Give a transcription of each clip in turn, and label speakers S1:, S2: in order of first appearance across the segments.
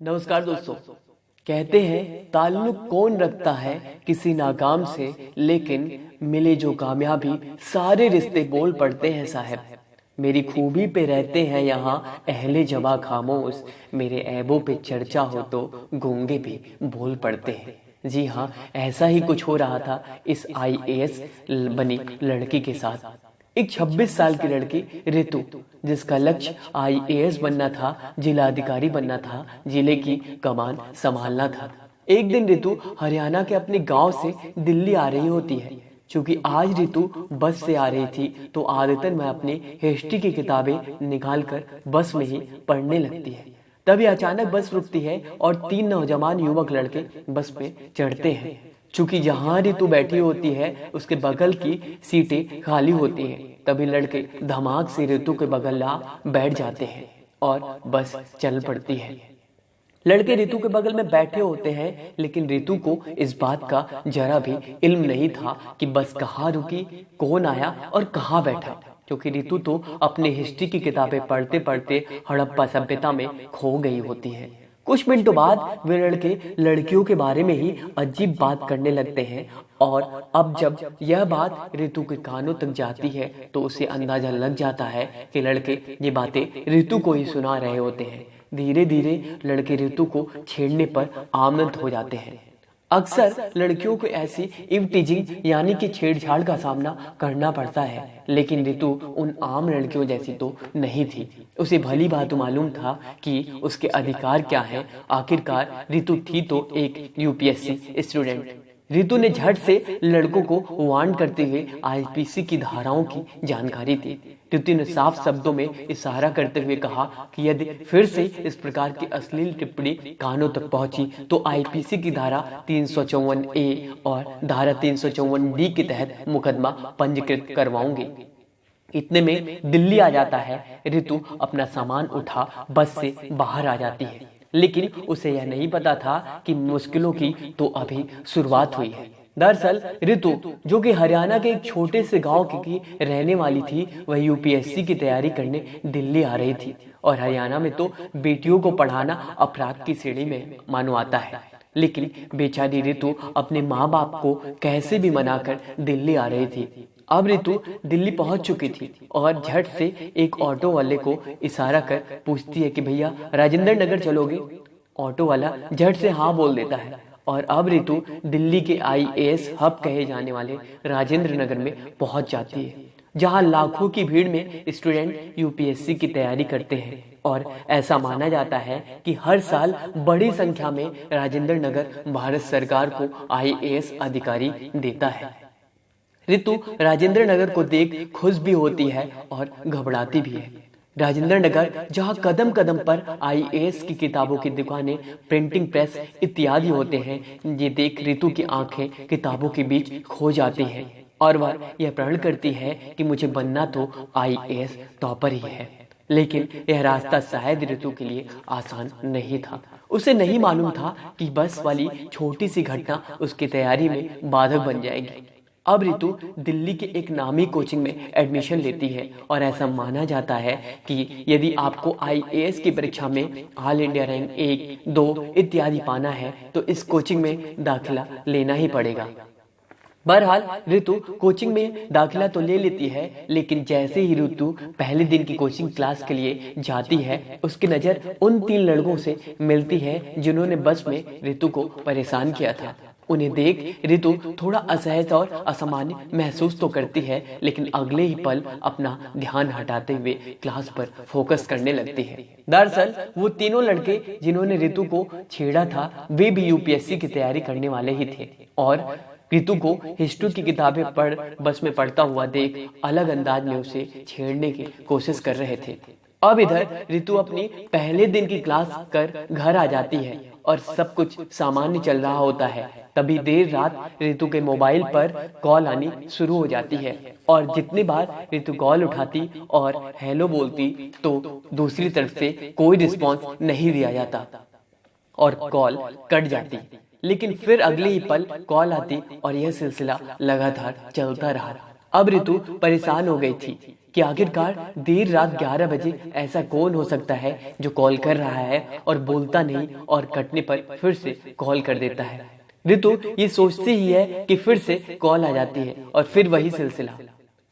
S1: नमस्कार दोस्तों। कहते हैं ताल्लुक कौन रखता है किसी नाकाम से, लेकिन मिले जो कामयाबी सारे रिश्ते बोल पड़ते हैं साहब। मेरी खूबी पे रहते हैं यहाँ अहले जवा खामोश, मेरे ऐबों पे चर्चा हो तो गूंगे भी बोल पड़ते हैं। जी हाँ, ऐसा ही कुछ हो रहा था इस आईएएस बनी लड़की के साथ। एक 26 साल की लड़की रितु, जिसका लक्ष्य आईएएस बनना था, जिलाधिकारी बनना था, जिले की कमान संभालना था। एक दिन रितु हरियाणा के अपने गांव से दिल्ली आ रही होती है। क्योंकि आज रितु बस से आ रही थी तो आदतन मैं अपनी हिस्ट्री की किताबें निकालकर बस में ही पढ़ने लगती है। तभी अचानक बस रुकती है और 3 नौजवान युवक लड़के बस पे चढ़ते हैं। चूंकि जहां रितु बैठी होती है उसके बगल की सीटें खाली होती हैं, तभी लड़के धमाक से रितु के बगल ला बैठ जाते हैं और बस चल पड़ती है। लड़के रितु के बगल में बैठे होते हैं, लेकिन रितु को इस बात का जरा भी इल्म नहीं था कि बस कहाँ रुकी, कौन आया और कहाँ बैठा। क्योंकि रितु तो अपने हिस्ट्री की किताबें पढ़ते पढ़ते हड़प्पा सभ्यता में खो गई होती है। कुछ मिनटों बाद वे लड़के लड़कियों के बारे में ही अजीब बात करने लगते हैं, और अब जब यह बात रितु के कानों तक जाती है तो उसे अंदाजा लग जाता है कि लड़के ये बातें रितु को ही सुना रहे होते हैं। धीरे धीरे लड़के रितु को छेड़ने पर आमंत्रित हो जाते हैं। अक्सर लड़कियों को ऐसी इवटीजिंग यानी कि छेड़छाड़ का सामना करना पड़ता है, लेकिन रितु उन आम लड़कियों जैसी तो नहीं थी। उसे भली बात मालूम था कि उसके अधिकार क्या हैं। आखिरकार रितु थी तो एक यूपीएससी स्टूडेंट। रितु ने झट से लड़कों को वार्न करते हुए आईपीसी की धाराओं की जानकारी दी। रितु ने साफ शब्दों में इशारा करते हुए कहा कि यदि फिर से इस प्रकार की अश्लील टिप्पणी कानों तक पहुंची तो आईपीसी की धारा 354 ए और धारा 354 डी के तहत मुकदमा पंजीकृत करवाऊंगी। इतने में दिल्ली आ जाता है। रितु अपना सामान उठा बस से बाहर आ जाती है, लेकिन उसे यह नहीं पता था कि मुश्किलों की तो अभी शुरुआत हुई है। दरअसल रितु, जो कि हरियाणा के एक छोटे से गांव की रहने वाली थी, वह यूपीएससी की तैयारी करने दिल्ली आ रही थी। और हरियाणा में तो बेटियों को पढ़ाना अपराध की श्रेणी में मानो आता है। लेकिन बेचारी रितु अपने माँ बाप को कैसे भी मनाकर दिल्ली आ रही थी। अब रितु दिल्ली पहुंच चुकी थी और झट से एक ऑटो वाले को इशारा कर पूछती है कि भैया राजेंद्र नगर चलोगे। ऑटो वाला झट से हाँ बोल देता है और अब रितु दिल्ली के आईएएस हब कहे जाने वाले राजेंद्र नगर में पहुंच जाती है, जहां लाखों की भीड़ में स्टूडेंट यूपीएससी की तैयारी करते हैं। और ऐसा माना जाता है कि हर साल बड़ी संख्या में राजेंद्र नगर भारत सरकार को आईएएस अधिकारी देता है। रितु राजेंद्र नगर को देख खुश भी होती है और घबराती भी है। राजेंद्र नगर, जहां कदम कदम पर आईएएस की किताबों की दुकानें, प्रिंटिंग प्रेस इत्यादि होते हैं, ये देख रितु की आंखें किताबों के बीच खो जाती हैं और वह यह प्रण करती है कि मुझे बनना तो आईएएस टॉपर ही है। लेकिन यह रास्ता शायद रितु के लिए आसान नहीं था। उसे नहीं मालूम था कि बस वाली छोटी सी घटना उसकी तैयारी में बाधक बन जाएगी। अब रितु दिल्ली के एक नामी कोचिंग में एडमिशन लेती है और ऐसा माना जाता है कि यदि आपको आईएएस की परीक्षा में ऑल इंडिया रैंक 1, 2 इत्यादि पाना है तो इस कोचिंग में दाखिला लेना ही पड़ेगा। बहरहाल रितु कोचिंग में दाखिला तो ले लेती है, लेकिन जैसे ही रितु पहले दिन की कोचिंग क्लास के लिए जाती है, उसकी नज़र उन 3 लड़कों से मिलती है जिन्होंने बस में रितु को परेशान किया था। उन्हें देख रितु थोड़ा असहज और असामान्य महसूस तो करती है, लेकिन अगले ही पल अपना ध्यान हटाते हुए क्लास पर फोकस करने लगती है। दरअसल वो तीनों लड़के जिन्होंने रितु को छेड़ा था, वे भी यूपीएससी की तैयारी करने वाले ही थे और रितु को हिस्ट्री की किताबें पढ़ बस में पढ़ता हुआ देख अलग अंदाज में उसे छेड़ने की कोशिश कर रहे थे। अब इधर रितु अपनी पहले दिन की क्लास कर घर आ जाती है और सब कुछ सामान्य चल रहा होता है। तभी देर रात रितु के मोबाइल पर कॉल आनी शुरू हो जाती है और जितनी बार रितु कॉल उठाती और हेलो बोलती तो दूसरी तरफ से कोई रिस्पॉन्स नहीं दिया जाता और कॉल कट जाती। लेकिन फिर अगले ही पल कॉल आती और यह सिलसिला लगातार चलता रहा। अब रितु परेशान हो गई थी कि आखिरकार देर रात 11 बजे ऐसा कौन हो सकता है जो कॉल कर रहा है और बोलता नहीं और कटने पर फिर से कॉल कर देता है। रितु ये सोचती ही है कि फिर से कॉल आ जाती है और फिर वही सिलसिला।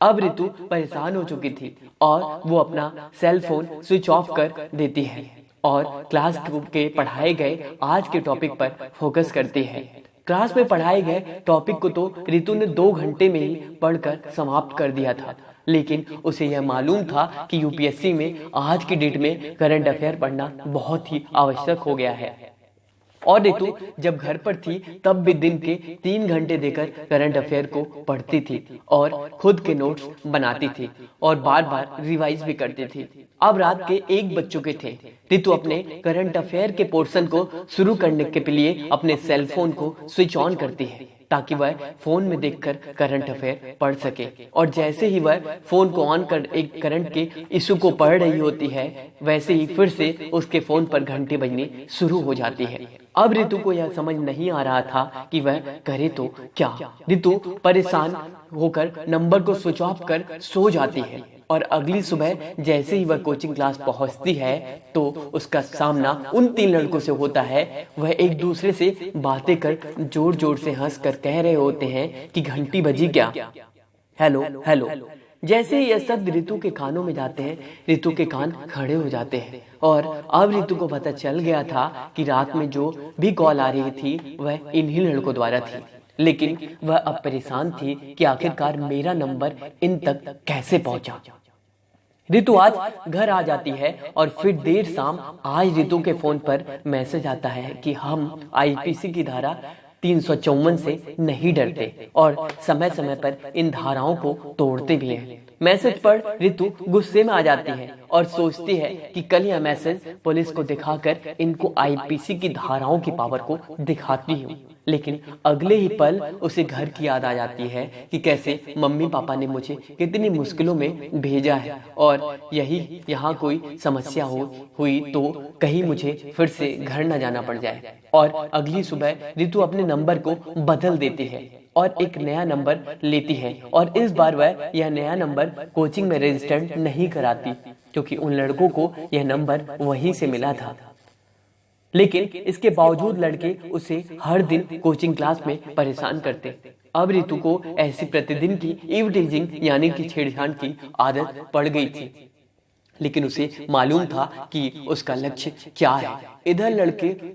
S1: अब रितु परेशान हो चुकी थी और वो अपना सेल फोन स्विच ऑफ कर देती है और क्लास के पढ़ाए गए आज के टॉपिक पर फोकस करती है। क्लास में पढ़ाए गए टॉपिक को तो रितु ने 2 घंटे में ही पढ़कर समाप्त कर दिया था, लेकिन उसे यह मालूम था कि यूपीएससी में आज की डेट में करंट अफेयर पढ़ना बहुत ही आवश्यक हो गया है। और रितु जब घर पर थी तब भी दिन के 3 घंटे देकर करंट अफेयर को पढ़ती थी और खुद के नोट्स बनाती थी और बार बार रिवाइज भी करती थी। अब रात के 1 बज चुके थे। रितु अपने करंट अफेयर के पोर्शन को शुरू करने के लिए अपने सेल फोन को स्विच ऑन करती है ताकि वह फोन में देखकर करंट अफेयर पढ़ सके। और जैसे ही वह फोन को ऑन कर एक करंट के इशू को पढ़ रही होती है, वैसे ही फिर से उसके फोन पर घंटी बजनी शुरू हो जाती है। अब रितु को यह समझ नहीं आ रहा था कि वह करे तो क्या। रितु परेशान होकर नंबर को स्विच ऑफ कर सो जाती है और अगली सुबह जैसे ही वह कोचिंग क्लास पहुंचती है तो उसका सामना उन 3 लड़कों से होता है। वह एक दूसरे से बातें कर जोर जोर से हंस कर कह रहे होते हैं कि घंटी बजी क्या, हेलो हेलो। जैसे ही यह शब्द रितु के कानों में जाते हैं, रितु के कान खड़े हो जाते हैं और अब रितु को पता चल गया था कि रात में जो भी कॉल आ रही थी वह इन्हीं लड़कों द्वारा थी। लेकिन वह अब परेशान थी कि आखिरकार मेरा नंबर इन तक कैसे पहुंचा। रितु आज घर आ जाती है और फिर देर शाम आज रितु के फोन पर मैसेज आता है कि हम आईपीसी की धारा 354 से नहीं डरते और समय समय पर इन धाराओं को तोड़ते भी हैं। मैसेज पढ़ रितु गुस्से में आ जाती है और सोचती है कि कल यह मैसेज पुलिस को दिखाकर इनको आईपीसी की धाराओं की पावर को दिखाती हूँ। लेकिन अगले ही पल उसे घर की याद आ जाती है कि कैसे मम्मी पापा ने मुझे कितनी मुश्किलों में भेजा है और यही यहाँ कोई समस्या हुई तो कहीं मुझे फिर से घर न जाना पड़ जाए। और अगली सुबह रितु अपने नंबर को बदल देती है और एक नया नंबर लेती है और इस बार वह यह नया नंबर कोचिंग में रजिस्टर्ड नहीं कराती क्योंकि उन लड़कों को यह नंबर वहीं से मिला था। लेकिन इसके बावजूद लड़के उसे हर दिन कोचिंग क्लास में परेशान करते। अब रितु को ऐसी प्रतिदिन की इवटीजिंग यानी कि छेड़छाड़ की आदत पड़ गई थी, लेकिन उसे मालूम था कि उसका लक्ष्य क्या है। इधर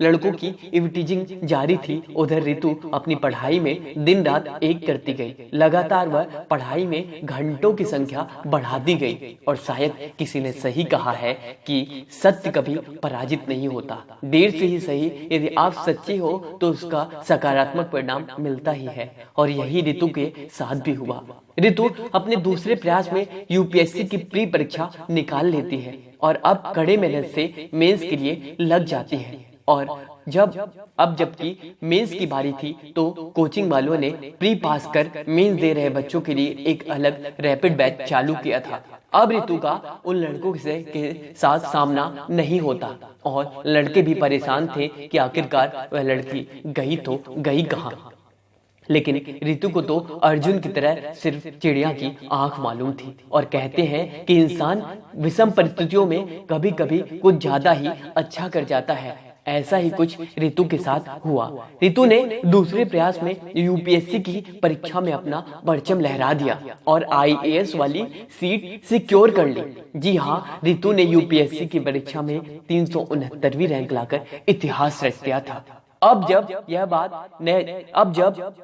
S1: लड़कों की इवटीजिंग जारी थी, उधर रितु अपनी पढ़ाई में दिन रात एक करती गई। लगातार वह पढ़ाई में घंटों की संख्या बढ़ाती गई और शायद किसी ने सही कहा है कि सत्य कभी पराजित नहीं होता। देर से ही सही, यदि आप सच्चे हो तो उसका सकारात्मक परिणाम मिलता ही है और यही रितु के साथ भी हुआ। रितु अपने दूसरे प्रयास में यूपीएससी की प्री परीक्षा निकाल लेती है और अब कड़े मेहनत से मेंस के लिए लग जाती है। और जबकि मेंस की बारी थी तो कोचिंग वालों ने प्री पास कर मेंस दे रहे बच्चों के लिए एक अलग रैपिड बैच चालू किया था। अब रितु का उन लड़कों के साथ सामना नहीं होता और लड़के भी परेशान थे कि आखिरकार वह लड़की गई तो गई कहाँ। लेकिन रितु को तो अर्जुन की तरह सिर्फ चिड़िया की आंख मालूम थी और कहते हैं कि इंसान विषम परिस्थितियों में कभी कभी कुछ ज्यादा ही अच्छा कर जाता है। ऐसा ही कुछ रितु के साथ हुआ। रितु ने दूसरे प्रयास में यूपीएससी की परीक्षा में अपना परचम लहरा दिया और आईएएस वाली सीट सिक्योर कर ली। जी हाँ, रितु ने यूपीएससी की परीक्षा में 369वीं रैंक लाकर इतिहास रच दिया था। अब जब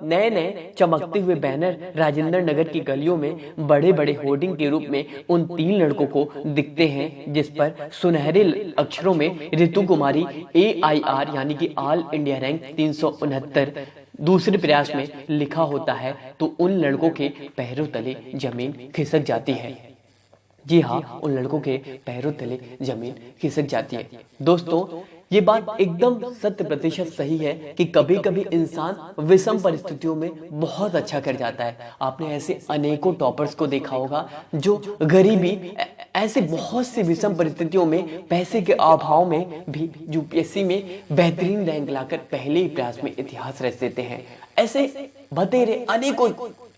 S1: नए नए चमकते हुए बैनर राजेंद्र नगर की गलियों में बड़े बड़े होर्डिंग के रूप में उन 3 लड़कों को दिखते हैं जिस पर सुनहरे अक्षरों में रितु कुमारी AIR यानी कि ऑल इंडिया रैंक 369 दूसरे प्रयास में लिखा होता है, तो उन लड़कों के पैरों तले जमीन खिसक जाती है। जी हाँ, उन लड़कों के पैरों तले जमीन खिसक जाती है। दोस्तों, ये बात एकदम 100% सही है कि कभी कभी इंसान विषम परिस्थितियों में बहुत अच्छा कर जाता है। आपने ऐसे अनेकों टॉपर्स को देखा होगा जो गरीबी ऐसे बहुत सी विषम परिस्थितियों में पैसे के अभाव में भी यूपीएससी में बेहतरीन रैंक लाकर पहले ही प्रयास में इतिहास रच देते हैं। ऐसे बतेरे अनेकों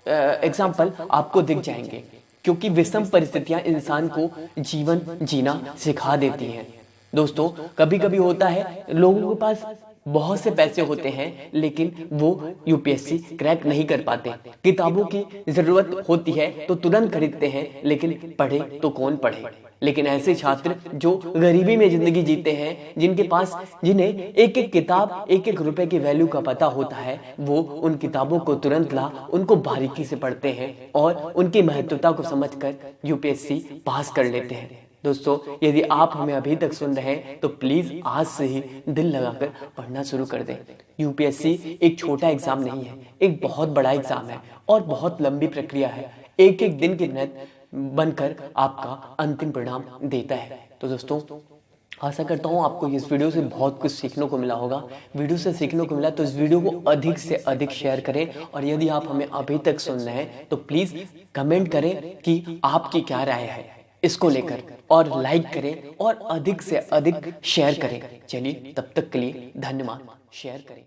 S1: एग्जाम्पल आपको दिख जाएंगे। क्योंकि विषम परिस्थितियां इंसान को जीवन जीना सिखा देती हैं। दोस्तों, कभी कभी होता है लोगों के पास बहुत से पैसे होते हैं लेकिन वो यूपीएससी क्रैक नहीं कर पाते। किताबों की जरूरत होती है तो तुरंत खरीदते हैं, लेकिन पढ़े तो कौन पढ़े। लेकिन ऐसे छात्र जो गरीबी में जिंदगी जीते हैं, जिन्हें एक एक किताब, एक एक रुपए की वैल्यू का पता होता है, वो उन किताबों को तुरंत उनको बारीकी से पढ़ते हैं और उनकी महत्वता को समझकर यूपीएससी पास कर लेते हैं। दोस्तों, यदि आप हमें अभी तक सुन रहे हैं तो प्लीज आज से ही दिल लगाकर पढ़ना शुरू कर दें। यूपीएससी एक छोटा एग्जाम नहीं है, एक बहुत बड़ा एग्जाम है और बहुत लंबी प्रक्रिया है। एक एक दिन की मेहनत बनकर आपका अंतिम परिणाम देता है। तो दोस्तों, आशा करता हूँ आपको इस वीडियो से बहुत कुछ सीखने को मिला होगा। वीडियो से सीखने को मिला तो इस वीडियो को अधिक से अधिक शेयर करें, और यदि आप हमें अभी तक सुन रहे हैं तो प्लीज कमेंट करें कि आपकी क्या राय है इसको लेकर, और लाइक करें और अधिक से अधिक शेयर करें। चलिए, तब तक के लिए धन्यवाद। शेयर करें।